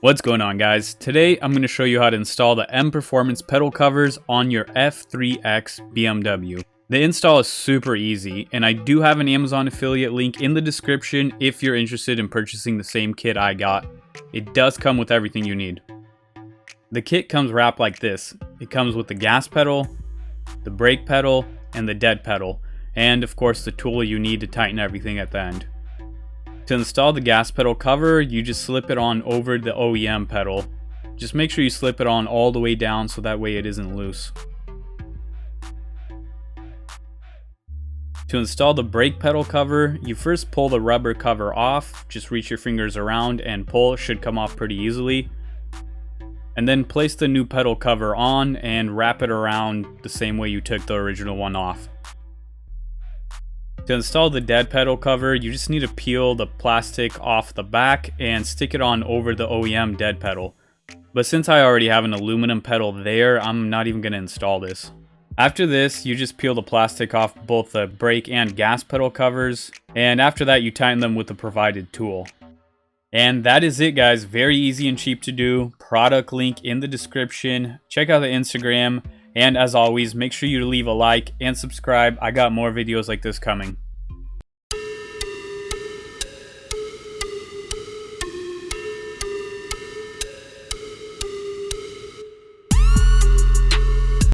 What's going on, guys? Today I'm going to show you how to install the M Performance pedal covers on your F3X BMW. The install is super easy, and I do have an Amazon affiliate link in the description if you're interested in purchasing the same kit I got. It does come with everything you need. The kit comes wrapped like this. It comes with the gas pedal, the brake pedal, and the dead pedal, and of course the tool you need to tighten everything at the end. To install the gas pedal cover, you just slip it on over the OEM pedal. Just make sure you slip it on all the way down so that way it isn't loose. To install the brake pedal cover, you first pull the rubber cover off. Just reach your fingers around and pull. It should come off pretty easily. And then place the new pedal cover on and wrap it around the same way you took the original one off. To install the dead pedal cover, you just need to peel the plastic off the back and stick it on over the OEM dead pedal. But since I already have an aluminum pedal there, I'm not even going to install this. After this, you just peel the plastic off both the brake and gas pedal covers, and after that you tighten them with the provided tool. And that is it, guys. Very easy and cheap to do. Product link in the description. Check out the Instagram. And as always, make sure you leave a like and subscribe. I got more videos like this coming.